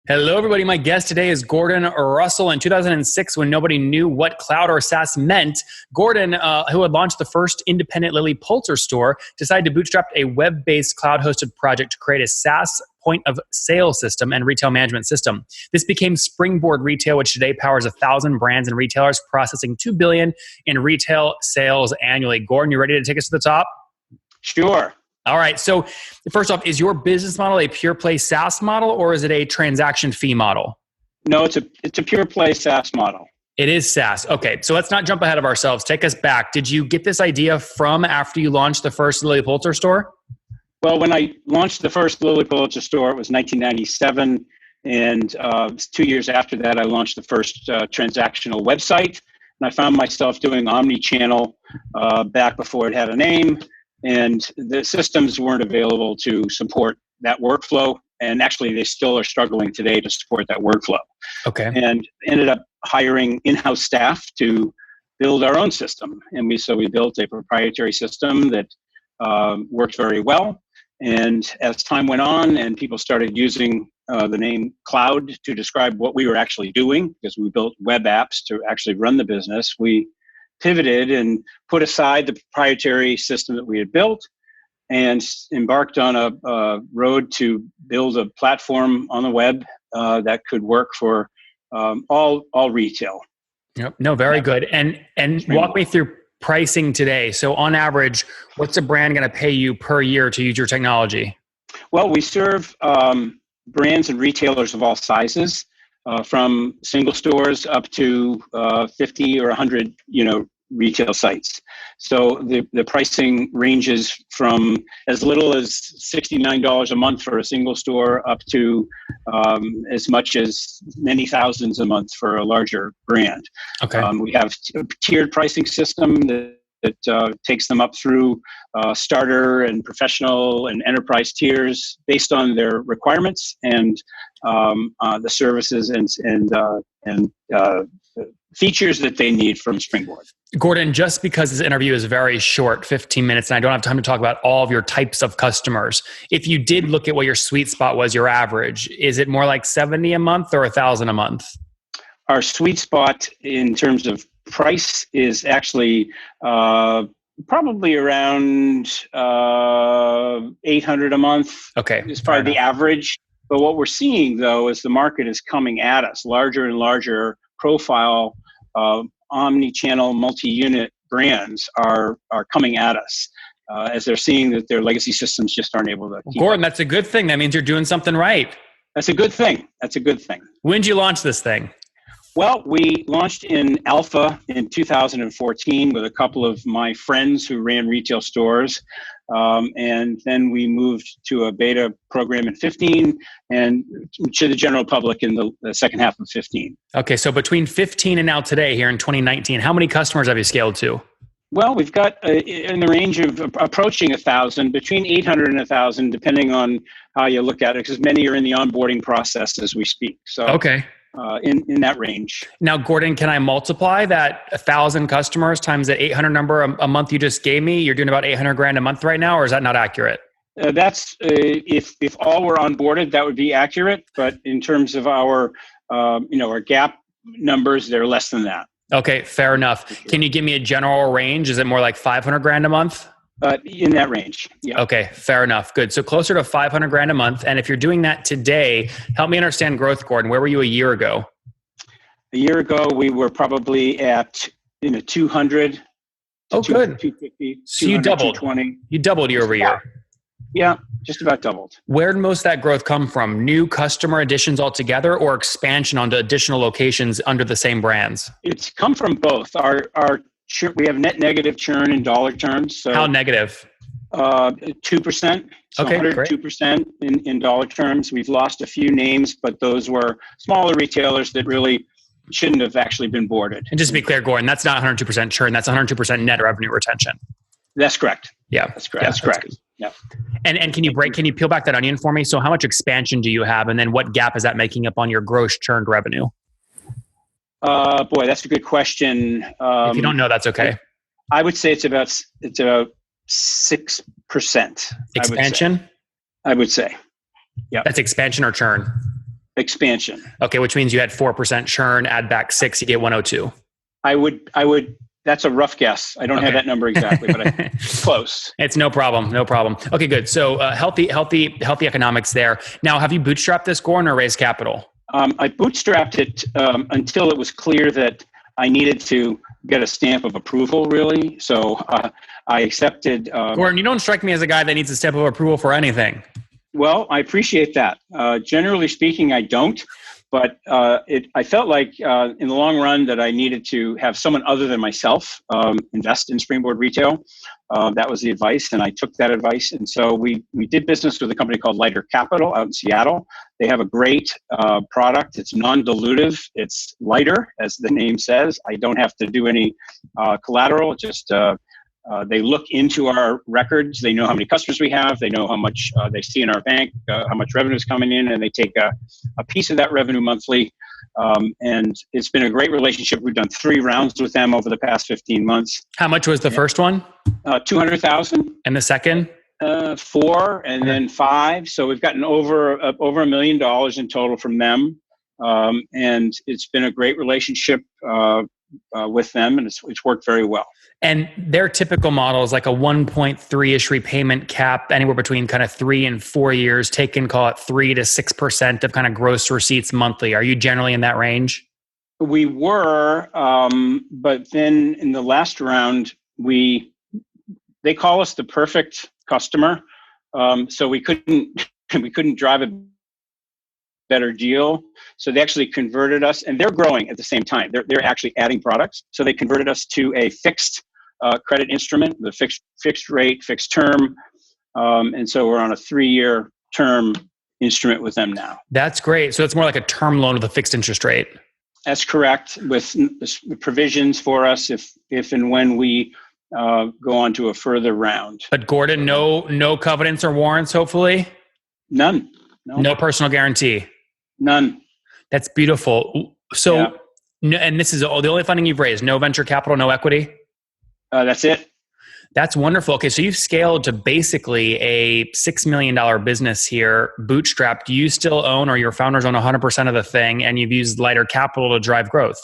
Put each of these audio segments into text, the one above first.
Hello, everybody. My guest today is Gordon Russell. In 2006, when nobody knew what cloud or SaaS meant, Gordon, who had launched the first independent Lilly Pulitzer store, decided to bootstrap a web-based cloud-hosted project to create a SaaS point of sale system and retail management system. This became Springboard Retail, which today powers 1,000 brands and retailers, processing $2 billion in retail sales annually. Gordon, you ready to take us to the top? Sure. All right. So first off, is your business model a pure play SaaS model or is it a transaction fee model? No, it's a pure play SaaS model. It is SaaS. Okay. So let's not jump ahead of ourselves. Take us back. Did you get this idea from after you launched the first Lilly Pulitzer store? Well, when I launched the first Lilly Pulitzer store, it was 1997. And 2 years after that, I launched the first transactional website. And I found myself doing omni-channel back before it had a name. And the systems weren't available to support that workflow. And actually, they still are struggling today to support that workflow. Okay. And ended up hiring in-house staff to build our own system. And we built a proprietary system that worked very well. And as time went on and people started using the name cloud to describe what we were actually doing, because we built web apps to actually run the business, we pivoted and put aside the proprietary system that we had built and embarked on a road to build a platform on the web that could work for all retail. Yep. No, very good. And walk me through pricing today. So on average, what's a brand going to pay you per year to use your technology? Well, we serve brands and retailers of all sizes. From single stores up to 50 or 100, retail sites. So the pricing ranges from as little as $69 a month for a single store up to as much as many thousands a month for a larger brand. Okay. We have a tiered pricing system that takes them up through starter and professional and enterprise tiers based on their requirements and the services and features that they need from Springboard. Gordon, just because this interview is very short, 15 minutes, and I don't have time to talk about all of your types of customers, if you did look at what your sweet spot was, your average, is it more like 70 a month or 1,000 a month? Our sweet spot in terms of price is actually probably around 800 a month. Okay. Is probably the average. But what we're seeing, though, is the market is coming at us. Larger and larger profile omni-channel, multi-unit brands are coming at us as they're seeing that their legacy systems just aren't able to keep Gordon, up. that's a good thing. That means you're doing something right. That's a good thing. That's a good thing. When did you launch this thing? Well, we launched in alpha in 2014 with a couple of my friends who ran retail stores. And then we moved to a beta program in 15 and to the general public in the second half of 15. Okay, so between 15 and now today here in 2019, how many customers have you scaled to? Well, we've got in the range of approaching 1,000, between 800 and 1,000, depending on how you look at it, because many are in the onboarding process as we speak. So okay. In that range. Now, Gordon, can I multiply that 1,000 customers times that 800 number a month you just gave me? You're doing about 800 grand a month right now, or is that not accurate? That's if all were onboarded, that would be accurate. But in terms of our our GAAP numbers, they're less than that. Okay, fair enough. Sure. Can you give me a general range? Is it more like 500 grand a month? In that range, yeah. Okay, fair enough. Good. So closer to 500 grand a month. And if you're doing that today, help me understand growth, Gordon. Where were you a year ago? A year ago, we were probably at 200. Oh, good. 250. So you doubled. 220. You doubled year over year. Yeah, just about doubled. Where did most of that growth come from? New customer additions altogether, or expansion onto additional locations under the same brands? It's come from both. We have net negative churn in dollar terms. So how negative? 2%. So okay, 102% in dollar terms. We've lost a few names, but those were smaller retailers that really shouldn't have actually been boarded. And just to be clear, Gordon, that's not 102% churn. That's 102% net revenue retention. That's correct. Yeah, that's correct. That's correct. Yeah. And can you peel back that onion for me? So how much expansion do you have, and then what gap is that making up on your gross churned revenue? Boy, that's a good question. If you don't know, that's okay. I would say it's about 6%. Expansion? I would say. Yeah. That's expansion or churn? Expansion. Okay, which means you had 4% churn, add back 6, you get 102. I would, that's a rough guess. I don't have that number exactly, but it's close. It's no problem. No problem. Okay, good. So healthy economics there. Now, have you bootstrapped this, Gordon, or raised capital? I bootstrapped it until it was clear that I needed to get a stamp of approval, really. So I accepted. Gordon, you don't strike me as a guy that needs a stamp of approval for anything. Well, I appreciate that. Generally speaking, I don't. But I felt like in the long run that I needed to have someone other than myself invest in Springboard Retail. That was the advice, and I took that advice. And so we did business with a company called Lighter Capital out in Seattle. They have a great product. It's non-dilutive. It's lighter, as the name says. I don't have to do any collateral. Just they look into our records. They know how many customers we have. They know how much they see in our bank, how much revenue is coming in, and they take a piece of that revenue monthly. And it's been a great relationship. We've done 3 rounds with them over the past 15 months. How much was the first one? $200,000. And the second? 4, and then 5. So we've gotten over $1 million in total from them. And it's been a great relationship with them, and it's worked very well. And their typical model is like a 1.3-ish repayment cap, anywhere between kind of 3 and 4 years, taken, call it 3 to 6% of kind of gross receipts monthly. Are you generally in that range? We were, but then in the last round, they call us the perfect customer. So we couldn't drive a better deal. So they actually converted us, and they're growing at the same time. They're actually adding products. So they converted us to a fixed credit instrument, the fixed rate, fixed term. And so we're on a 3-year term instrument with them now. That's great. So it's more like a term loan with a fixed interest rate. That's correct, with provisions for us if and when we go on to a further round. But Gordon, no covenants or warrants, hopefully? None. No personal guarantee? None. That's beautiful. So, and this is the only funding you've raised, no venture capital, no equity? That's it. That's wonderful. Okay, so you've scaled to basically a $6 million business here, bootstrapped. Do you still own, or your founders own 100% of the thing, and you've used Lighter Capital to drive growth?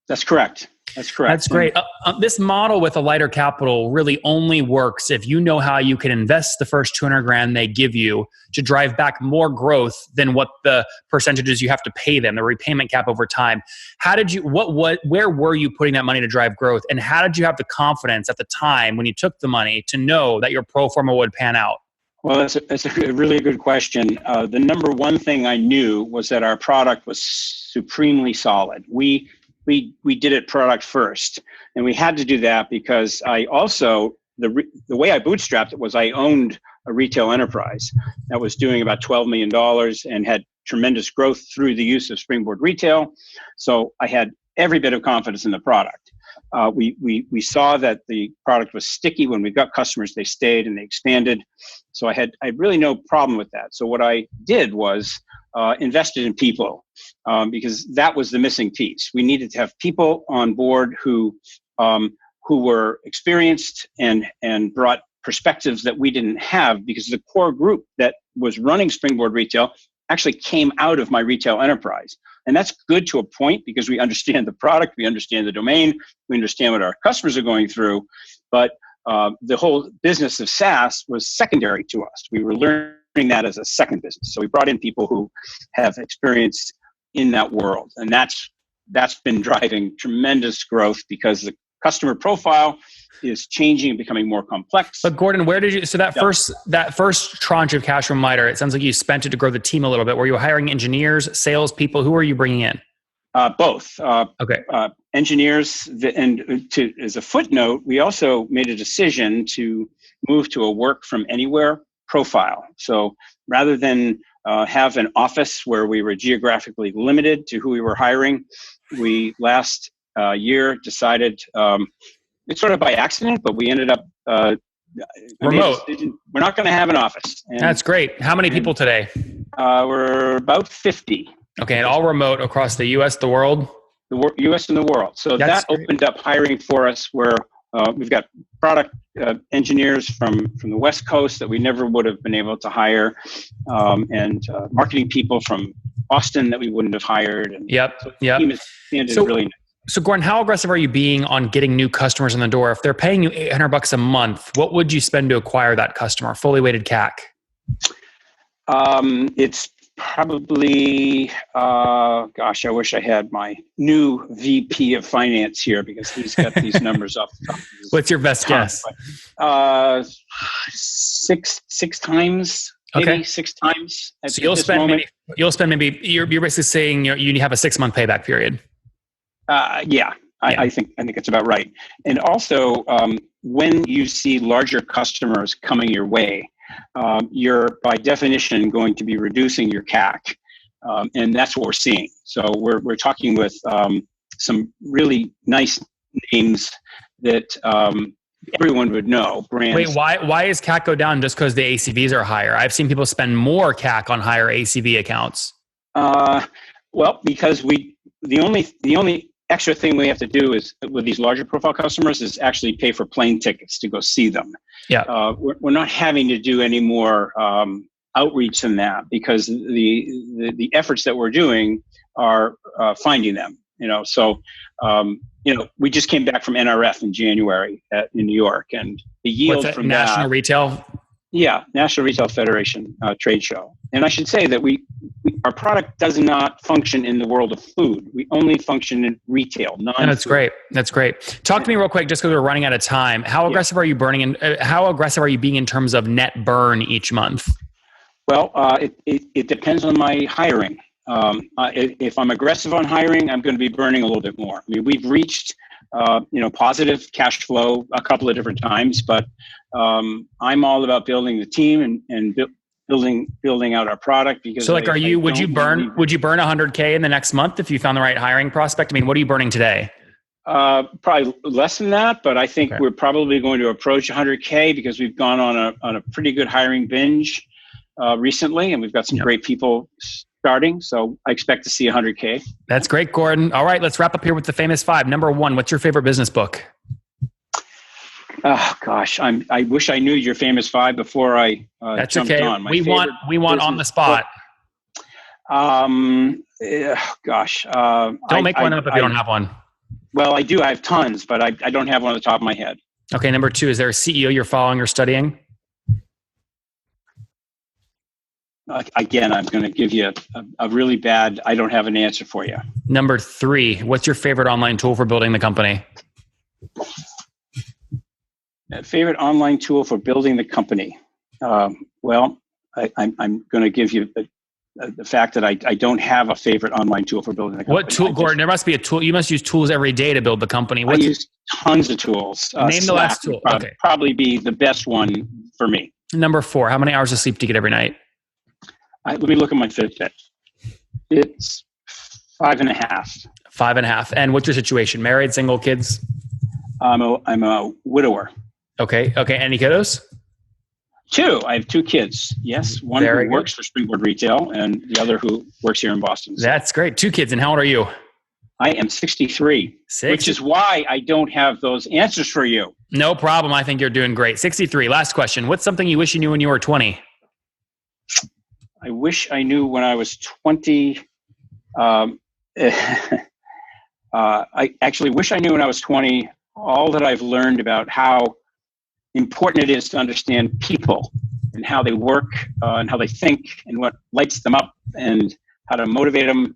That's correct. That's great. This model with a Lighter Capital really only works if you know how you can invest the first $200,000 they give you to drive back more growth than what the percentages you have to pay them, the repayment cap over time. How did you? Where were you putting that money to drive growth, and how did you have the confidence at the time when you took the money to know that your pro forma would pan out? Well, that's a really good question. The number one thing I knew was that our product was supremely solid. We did it product first, and we had to do that because I also, the way I bootstrapped it was I owned a retail enterprise that was doing about $12 million and had tremendous growth through the use of Springboard Retail. So I had every bit of confidence in the product. We saw that the product was sticky. When we got customers, they stayed and they expanded. So I had really no problem with that. So what I did was invested in people because that was the missing piece. We needed to have people on board who were experienced and brought perspectives that we didn't have, because the core group that was running Springboard Retail actually came out of my retail enterprise. And that's good to a point because we understand the product, we understand the domain, we understand what our customers are going through. But the whole business of SaaS was secondary to us. We were learning that as a second business. So we brought in people who have experience in that world. And that's been driving tremendous growth because the customer profile is changing and becoming more complex. But Gordon, where did you, so that first tranche of cash from Lighter, it sounds like you spent it to grow the team a little bit. Were you hiring engineers, salespeople? Who are you bringing in? Both. Okay. Engineers, as a footnote, we also made a decision to move to a work from anywhere profile. So rather than have an office where we were geographically limited to who we were hiring, we last year decided, it's sort of by accident, but we ended up remote. We're not going to have an office. And that's great. How many people today? We're about 50. Okay, and all remote across the U.S., the world? The U.S. and the world. So that opened up hiring for us where we've got product engineers from the West Coast that we never would have been able to hire, and marketing people from Boston that we wouldn't have hired. And Yep. so the team has expanded really nice. So Gordon, how aggressive are you being on getting new customers in the door? If they're paying you $800 a month, what would you spend to acquire that customer? Fully weighted CAC. It's probably, gosh, I wish I had my new VP of finance here because he's got these numbers off the top of his What's your best guess? But, six times. Maybe Okay. 6 times. So you'll spend maybe, you're basically saying you have a 6-month payback period. Yeah. I think it's about right. And also, when you see larger customers coming your way, you're by definition going to be reducing your CAC, and that's what we're seeing. So we're talking with some really nice names that everyone would know. Brands. Wait, why is CAC go down just because the ACVs are higher? I've seen people spend more CAC on higher ACV accounts. Well, because the only extra thing we have to do is with these larger profile customers is actually pay for plane tickets to go see them. Yeah. We're not having to do any more outreach than that because the efforts that we're doing are finding them. So we just came back from NRF in January in New York, and the yield from National Retail. Yeah, National Retail Federation trade show. And I should say that our product does not function in the world of food. We only function in retail, non-food. That's great. That's great. Talk to me real quick, just because we're running out of time. How aggressive are you burning? And how aggressive are you being in terms of net burn each month? Well, it depends on my hiring. If I'm aggressive on hiring, I'm going to be burning a little bit more. I mean, we've reached positive cash flow a couple of different times, but I'm all about building the team and building out our product because. So, would you burn $100K in the next month if you found the right hiring prospect? I mean, what are you burning today? Probably less than that, but I think we're probably going to approach 100K because we've gone on a pretty good hiring binge recently, and we've got some great people starting. So I expect to see 100K. That's great, Gordon. All right, let's wrap up here with the famous 5. Number 1, what's your favorite business book? Oh gosh, I wish I knew your famous 5 before I That's jumped okay. on. We want on the spot. Gosh. Don't make one up if you don't have one. Well, I do. I have tons, but I don't have one on the top of my head. Okay, number 2, is there a CEO you're following or studying? Again, I'm going to give you a really bad, I don't have an answer for you. Number 3, what's your favorite online tool for building the company? Favorite online tool for building the company? Well, I'm going to give you the fact that I don't have a favorite online tool for building the company. What tool, Gordon? There must be a tool. You must use tools every day to build the company. I use tons of tools. Name the last tool. Probably be the best one for me. Number 4, how many hours of sleep do you get every night? Let me look at my Fitbit. It's 5.5. 5.5. And what's your situation? Married, single, kids? I'm a widower. Okay. Any kiddos? 2. I have 2 kids. Yes. One who works for Springboard Retail and the other who works here in Boston. So. That's great. 2 kids. And how old are you? I am 63, which is why I don't have those answers for you. No problem. I think you're doing great. 63. Last question. What's something you wish you knew when you were 20? I wish I knew when I was 20. I actually wish I knew when I was 20 all that I've learned about how important it is to understand people and how they work and how they think and what lights them up and how to motivate them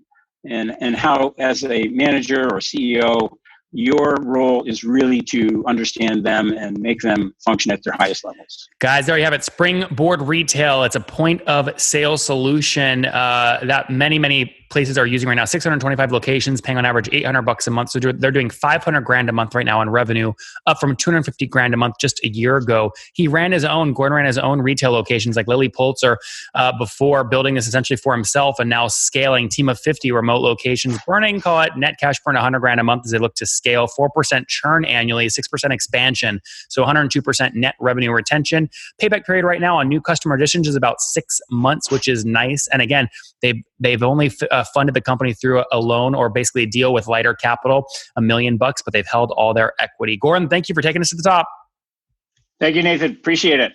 and how, as a manager or CEO, your role is really to understand them and make them function at their highest levels. Guys, there you have it. Springboard Retail. It's a point of sale solution that many places are using right now. 625 locations, paying on average $800 a month. So they're doing $500,000 a month right now in revenue, up from $250,000 a month just a year ago. Gordon ran his own retail locations like Lily Pulitzer before building this essentially for himself and now scaling. Team of 50 remote locations, burning, call it net cash burn $100,000 a month as they look to scale. 4% churn annually, 6% expansion. So 102% net revenue retention. Payback period right now on new customer additions is about 6 months, which is nice. And again, they've only funded the company through a loan or basically a deal with lighter capital, $1 million, but they've held all their equity. Gordon, thank you for taking us to the top. Thank you, Nathan. Appreciate it.